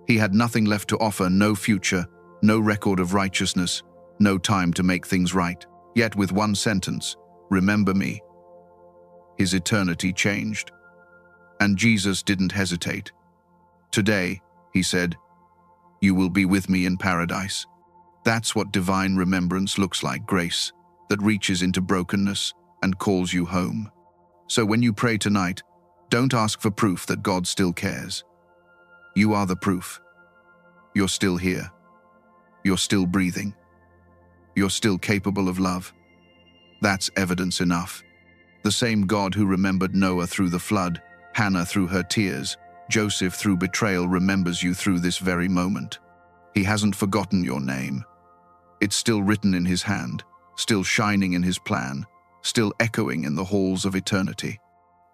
He had nothing left to offer, no future, no record of righteousness, no time to make things right. Yet with one sentence, "Remember me," his eternity changed. And Jesus didn't hesitate. "Today," He said, "you will be with me in paradise." That's what divine remembrance looks like, grace that reaches into brokenness and calls you home. So when you pray tonight, don't ask for proof that God still cares. You are the proof. You're still here. You're still breathing. You're still capable of love. That's evidence enough. The same God who remembered Noah through the flood, Hannah through her tears, Joseph through betrayal remembers you through this very moment. He hasn't forgotten your name. It's still written in His hand, still shining in His plan, still echoing in the halls of eternity.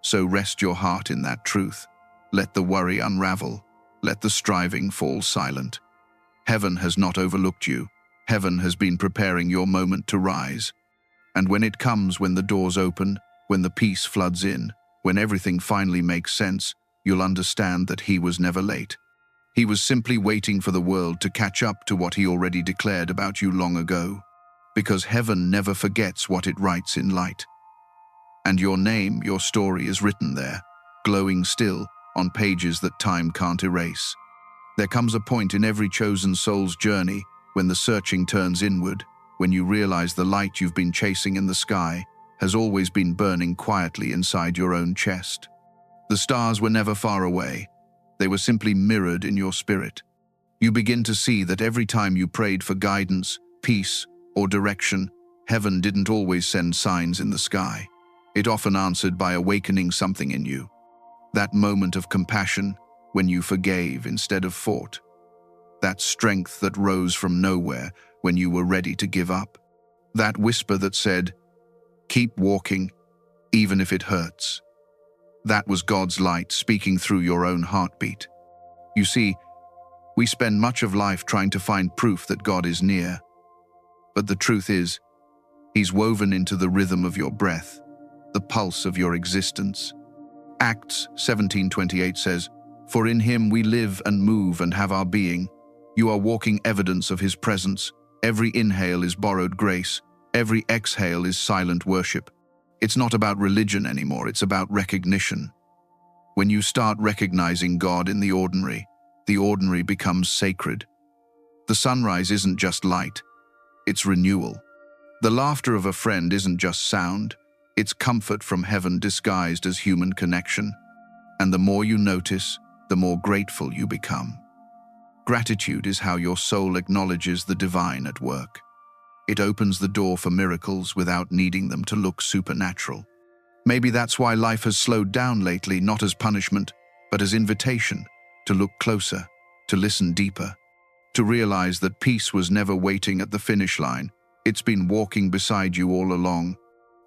So rest your heart in that truth. Let the worry unravel. Let the striving fall silent. Heaven has not overlooked you. Heaven has been preparing your moment to rise. And when it comes, when the doors open, when the peace floods in, when everything finally makes sense, you'll understand that He was never late. He was simply waiting for the world to catch up to what He already declared about you long ago. Because heaven never forgets what it writes in light. And your name, your story is written there, glowing still, on pages that time can't erase. There comes a point in every chosen soul's journey when the searching turns inward, when you realize the light you've been chasing in the sky has always been burning quietly inside your own chest. The stars were never far away. They were simply mirrored in your spirit. You begin to see that every time you prayed for guidance, peace, or direction, heaven didn't always send signs in the sky. It often answered by awakening something in you. That moment of compassion, when you forgave instead of fought. That strength that rose from nowhere when you were ready to give up. That whisper that said, "Keep walking, even if it hurts." That was God's light speaking through your own heartbeat. You see, we spend much of life trying to find proof that God is near. But the truth is, He's woven into the rhythm of your breath, the pulse of your existence. Acts 17:28 says, "For in Him we live and move and have our being." You are walking evidence of His presence. Every inhale is borrowed grace. Every exhale is silent worship. It's not about religion anymore, it's about recognition. When you start recognizing God in the ordinary becomes sacred. The sunrise isn't just light, it's renewal. The laughter of a friend isn't just sound, it's comfort from heaven disguised as human connection. And the more you notice, the more grateful you become. Gratitude is how your soul acknowledges the divine at work. It opens the door for miracles without needing them to look supernatural. Maybe that's why life has slowed down lately, not as punishment, but as invitation to look closer, to listen deeper, to realize that peace was never waiting at the finish line. It's been walking beside you all along.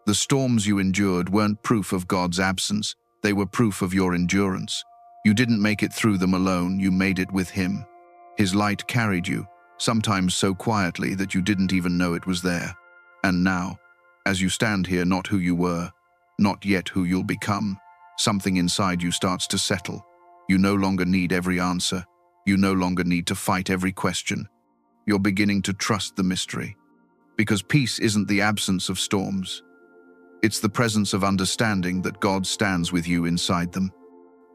The storms you endured weren't proof of God's absence, they were proof of your endurance. You didn't make it through them alone, you made it with Him. His light carried you, sometimes so quietly that you didn't even know it was there. And now, as you stand here, not who you were, not yet who you'll become, something inside you starts to settle. You no longer need every answer. You no longer need to fight every question. You're beginning to trust the mystery. Because peace isn't the absence of storms. It's the presence of understanding that God stands with you inside them.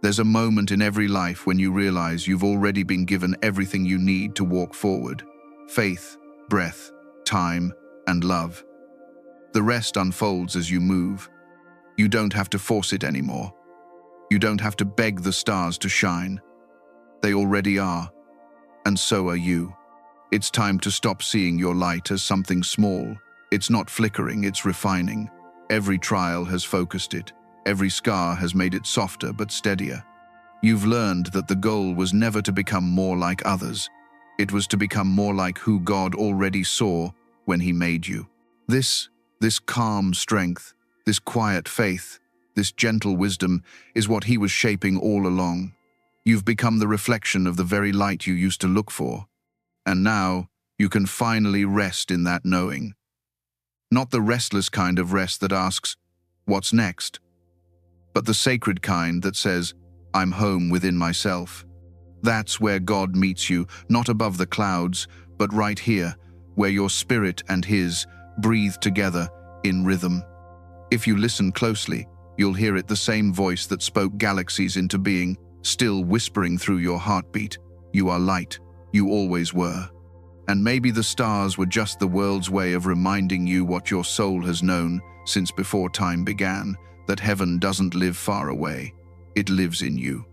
There's a moment in every life when you realize you've already been given everything you need to walk forward. Faith, breath, time, and love. The rest unfolds as you move. You don't have to force it anymore. You don't have to beg the stars to shine. They already are, and so are you. It's time to stop seeing your light as something small. It's not flickering, it's refining. Every trial has focused it. Every scar has made it softer but steadier. You've learned that the goal was never to become more like others. It was to become more like who God already saw when He made you. This calm strength, this quiet faith, this gentle wisdom is what He was shaping all along. You've become the reflection of the very light you used to look for. And now, you can finally rest in that knowing. Not the restless kind of rest that asks, "What's next?" But the sacred kind that says, "I'm home within myself." That's where God meets you, not above the clouds, but right here, where your spirit and His breathe together in rhythm. If you listen closely, you'll hear it, the same voice that spoke galaxies into being, still whispering through your heartbeat. You are light. You always were. And maybe the stars were just the world's way of reminding you what your soul has known since before time began, that heaven doesn't live far away. It lives in you.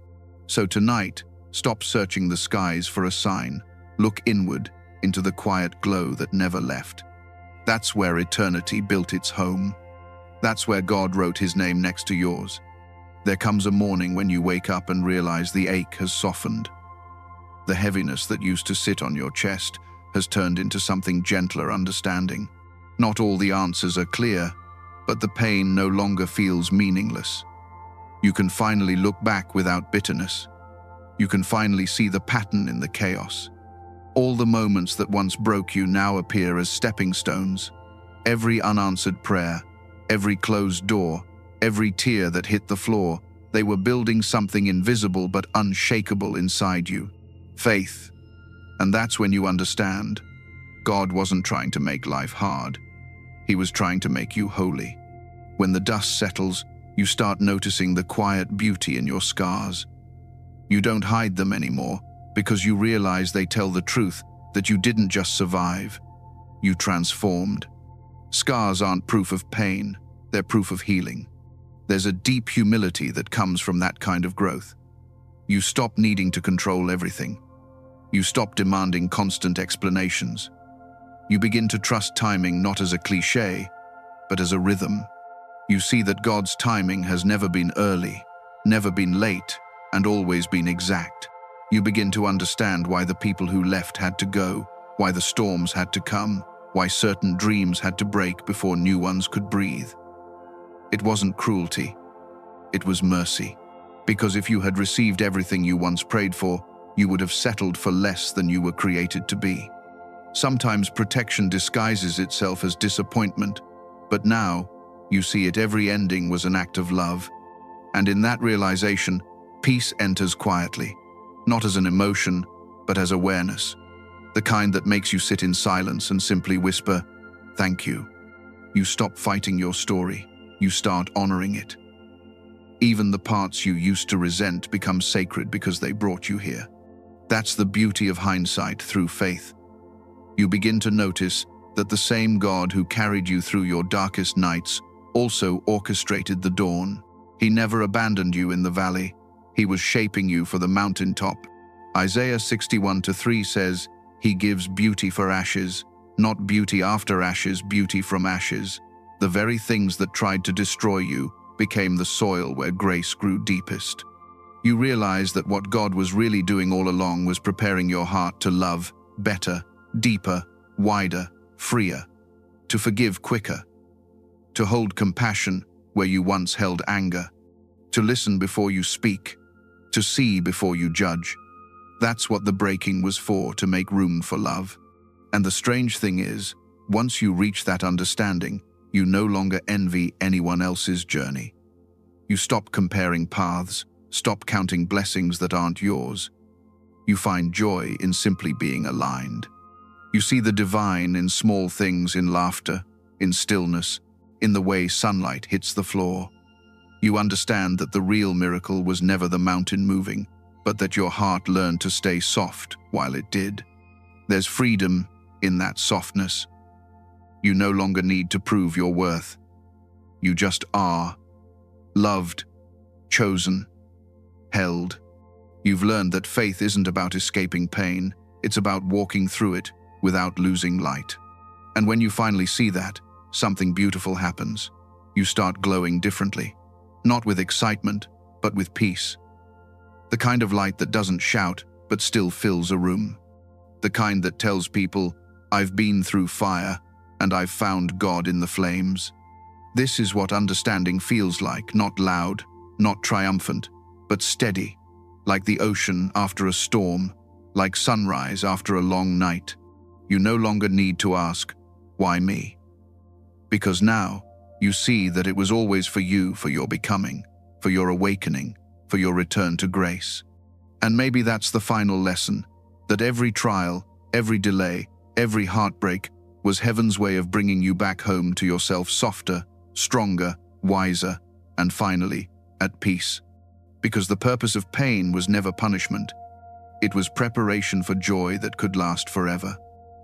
So tonight, stop searching the skies for a sign. Look inward into the quiet glow that never left. That's where eternity built its home. That's where God wrote His name next to yours. There comes a morning when you wake up and realize the ache has softened. The heaviness that used to sit on your chest has turned into something gentler understanding. Not all the answers are clear, but the pain no longer feels meaningless. You can finally look back without bitterness. You can finally see the pattern in the chaos. All the moments that once broke you now appear as stepping stones. Every unanswered prayer, every closed door, every tear that hit the floor, they were building something invisible but unshakable inside you. Faith. And that's when you understand. God wasn't trying to make life hard. He was trying to make you holy. When the dust settles, you start noticing the quiet beauty in your scars. You don't hide them anymore because you realize they tell the truth that you didn't just survive. You transformed. Scars aren't proof of pain, they're proof of healing. There's a deep humility that comes from that kind of growth. You stop needing to control everything. You stop demanding constant explanations. You begin to trust timing not as a cliché, but as a rhythm. You see that God's timing has never been early, never been late, and always been exact. You begin to understand why the people who left had to go, why the storms had to come, why certain dreams had to break before new ones could breathe. It wasn't cruelty, it was mercy. Because if you had received everything you once prayed for, you would have settled for less than you were created to be. Sometimes protection disguises itself as disappointment, but now you see it every ending was an act of love. And in that realization, peace enters quietly, not as an emotion, but as awareness, the kind that makes you sit in silence and simply whisper, "Thank you." You stop fighting your story. You start honoring it. Even the parts you used to resent become sacred because they brought you here. That's the beauty of hindsight through faith. You begin to notice that the same God who carried you through your darkest nights also orchestrated the dawn. He never abandoned you in the valley. He was shaping you for the mountaintop. Isaiah 61:3 says, "He gives beauty for ashes, not beauty after ashes, beauty from ashes." The very things that tried to destroy you became the soil where grace grew deepest. You realize that what God was really doing all along was preparing your heart to love better, deeper, wider, freer, to forgive quicker, to hold compassion where you once held anger, to listen before you speak, to see before you judge. That's what the breaking was for, to make room for love. And the strange thing is, once you reach that understanding, you no longer envy anyone else's journey. You stop comparing paths, stop counting blessings that aren't yours. You find joy in simply being aligned. You see the divine in small things, in laughter, in stillness, in the way sunlight hits the floor. You understand that the real miracle was never the mountain moving, but that your heart learned to stay soft while it did. There's freedom in that softness. You no longer need to prove your worth. You just are. Loved, chosen, held. You've learned that faith isn't about escaping pain, it's about walking through it without losing light. And when you finally see that, something beautiful happens. You start glowing differently, not with excitement, but with peace. The kind of light that doesn't shout, but still fills a room. The kind that tells people, "I've been through fire, and I've found God in the flames." This is what understanding feels like, not loud, not triumphant, but steady, like the ocean after a storm, like sunrise after a long night. You no longer need to ask, "Why me?" Because now you see that it was always for you, for your becoming, for your awakening, for your return to grace. And maybe that's the final lesson, that every trial, every delay, every heartbreak was heaven's way of bringing you back home to yourself softer, stronger, wiser, and finally, at peace. Because the purpose of pain was never punishment. It was preparation for joy that could last forever.